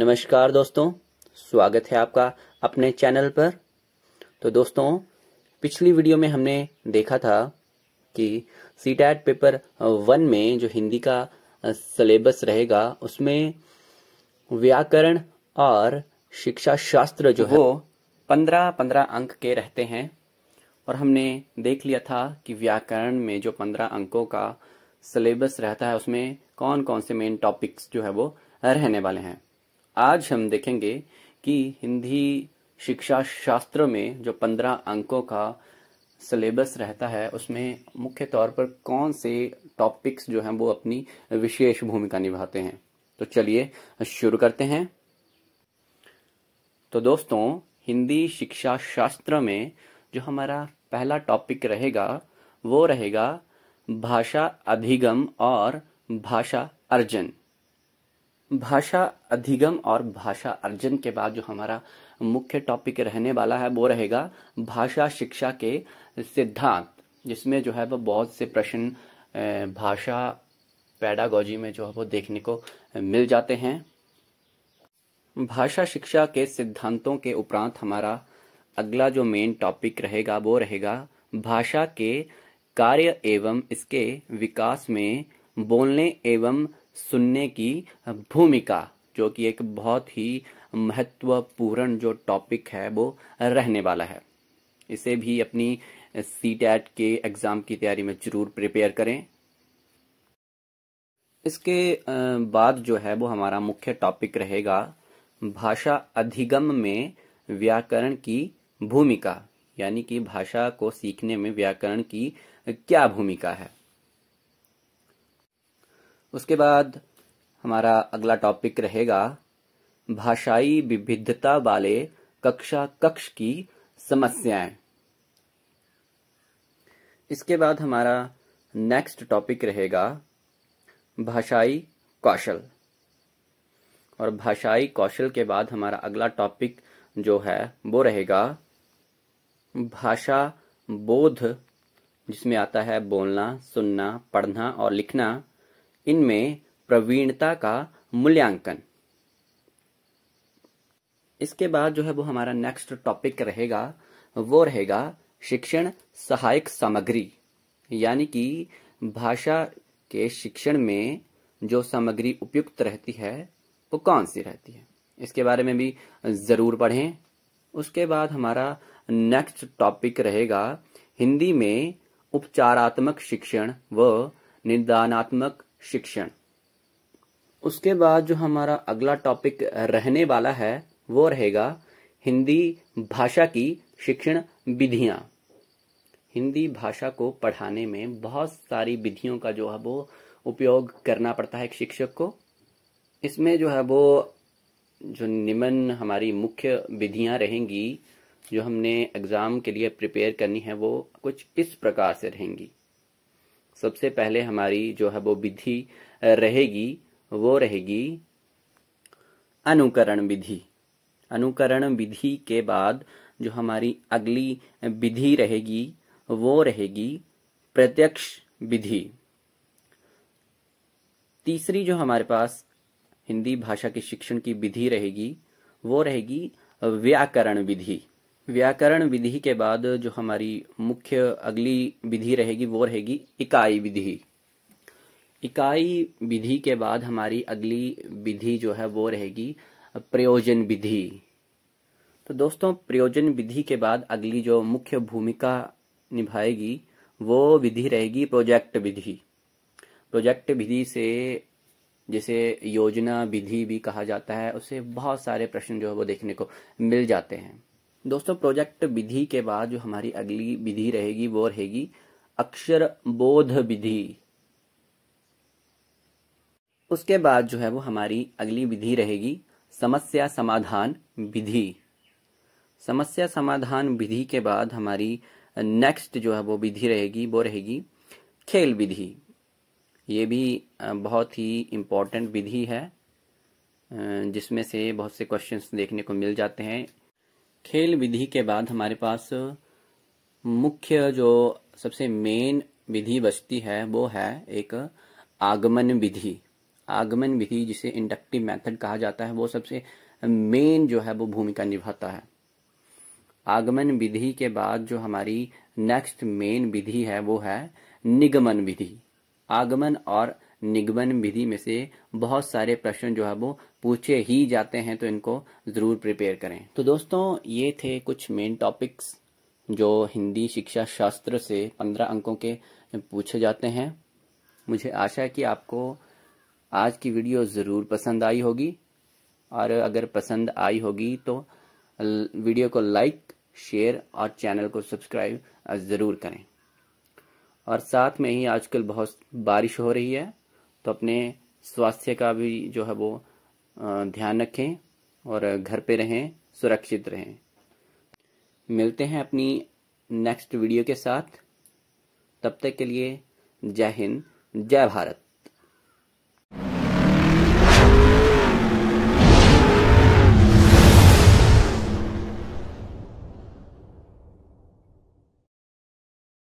नमस्कार दोस्तों, स्वागत है आपका अपने चैनल पर। तो दोस्तों, पिछली वीडियो में हमने देखा था कि सीटेट पेपर 1 में जो हिंदी का सिलेबस रहेगा उसमें व्याकरण और शिक्षा शास्त्र जो है वो 15-15 अंक के रहते हैं। और हमने देख लिया था कि व्याकरण में जो 15 अंकों का सिलेबस रहता है उसमें कौन कौन से मेन टॉपिक्स जो है वो रहने वाले हैं। आज हम देखेंगे कि हिंदी शिक्षा शास्त्र में जो 15 अंकों का सिलेबस रहता है उसमें मुख्य तौर पर कौन से टॉपिक्स जो हैं वो अपनी विशेष भूमिका निभाते हैं। तो चलिए शुरू करते हैं। तो दोस्तों, हिंदी शिक्षा शास्त्र में जो हमारा पहला टॉपिक रहेगा वो रहेगा भाषा अधिगम और भाषा अर्जन। भाषा अधिगम और भाषा अर्जन के बाद जो हमारा मुख्य टॉपिक रहने वाला है वो रहेगा भाषा शिक्षा के सिद्धांत, जिसमें जो है वो बहुत से प्रश्न भाषा पेडागोजी में जो है वो देखने को मिल जाते हैं। भाषा शिक्षा के सिद्धांतों के उपरांत हमारा अगला जो मेन टॉपिक रहेगा वो रहेगा भाषा के कार्य एवं इसके विकास में बोलने एवं सुनने की भूमिका, जो कि एक बहुत ही महत्वपूर्ण जो टॉपिक है वो रहने वाला है। इसे भी अपनी सीटेट के एग्जाम की तैयारी में जरूर प्रिपेयर करें। इसके बाद जो है वो हमारा मुख्य टॉपिक रहेगा भाषा अधिगम में व्याकरण की भूमिका, यानी कि भाषा को सीखने में व्याकरण की क्या भूमिका है। उसके बाद हमारा अगला टॉपिक रहेगा भाषाई विविधता वाले कक्ष की समस्याएं। इसके बाद हमारा नेक्स्ट टॉपिक रहेगा भाषाई कौशल। और भाषाई कौशल के बाद हमारा अगला टॉपिक जो है वो रहेगा भाषा बोध, जिसमें आता है बोलना, सुनना, पढ़ना और लिखना, इनमें प्रवीणता का मूल्यांकन। इसके बाद जो है वो हमारा नेक्स्ट टॉपिक रहेगा वो रहेगा शिक्षण सहायक सामग्री, यानी कि भाषा के शिक्षण में जो सामग्री उपयुक्त रहती है वो कौन सी रहती है, इसके बारे में भी जरूर पढ़ें। उसके बाद हमारा नेक्स्ट टॉपिक रहेगा हिंदी में उपचारात्मक शिक्षण व निदानात्मक शिक्षण। उसके बाद जो हमारा अगला टॉपिक रहने वाला है वो रहेगा हिंदी भाषा की शिक्षण विधियां। हिंदी भाषा को पढ़ाने में बहुत सारी विधियों का जो है वो उपयोग करना पड़ता है एक शिक्षक को। इसमें जो है वो जो निम्न हमारी मुख्य विधियां रहेंगी जो हमने एग्जाम के लिए प्रिपेयर करनी है वो कुछ इस प्रकार से रहेंगी। सबसे पहले हमारी जो है वो विधि रहेगी वो रहेगी अनुकरण विधि। अनुकरण विधि के बाद जो हमारी अगली विधि रहेगी वो रहेगी प्रत्यक्ष विधि। तीसरी जो हमारे पास हिंदी भाषा के शिक्षण की विधि रहेगी वो रहेगी व्याकरण विधि। व्याकरण विधि के बाद जो हमारी मुख्य अगली विधि रहेगी वो रहेगी इकाई विधि। इकाई विधि के बाद हमारी अगली विधि जो है वो रहेगी प्रयोजन विधि। तो दोस्तों, प्रयोजन विधि के बाद अगली जो मुख्य भूमिका निभाएगी वो विधि रहेगी प्रोजेक्ट विधि। प्रोजेक्ट विधि से, जिसे योजना विधि भी कहा जाता है, उससे बहुत सारे प्रश्न जो है वो देखने को मिल जाते हैं। दोस्तों, प्रोजेक्ट विधि के बाद जो हमारी अगली विधि रहेगी वो रहेगी अक्षर बोध विधि। उसके बाद जो है वो हमारी अगली विधि रहेगी समस्या समाधान विधि। समस्या समाधान विधि के बाद हमारी नेक्स्ट जो है वो विधि रहेगी वो रहेगी खेल विधि। ये भी बहुत ही इम्पोर्टेंट विधि है जिसमें से बहुत से क्वेश्चंस देखने को मिल जाते हैं। खेल विधि के बाद हमारे पास मुख्य जो सबसे मेन विधि बचती है वो है एक आगमन विधि। आगमन विधि, जिसे इंडक्टिव मेथड कहा जाता है, वो सबसे मेन जो है वो भूमिका निभाता है। आगमन विधि के बाद जो हमारी नेक्स्ट मेन विधि है वो है निगमन विधि। आगमन और निगमन विधि में से बहुत सारे प्रश्न जो है वो पूछे ही जाते हैं, तो इनको जरूर प्रिपेयर करें। तो दोस्तों, ये थे कुछ मेन टॉपिक्स जो हिंदी शिक्षा शास्त्र से 15 अंकों के पूछे जाते हैं। मुझे आशा है कि आपको आज की वीडियो ज़रूर पसंद आई होगी, और अगर पसंद आई होगी तो वीडियो को लाइक, शेयर और चैनल को सब्सक्राइब ज़रूर करें। और साथ में ही आजकल बहुत बारिश हो रही है, तो अपने स्वास्थ्य का भी जो है वो ध्यान रखें और घर पे रहें, सुरक्षित रहें। मिलते हैं अपनी नेक्स्ट वीडियो के साथ। तब तक के लिए जय हिंद, जय भारत।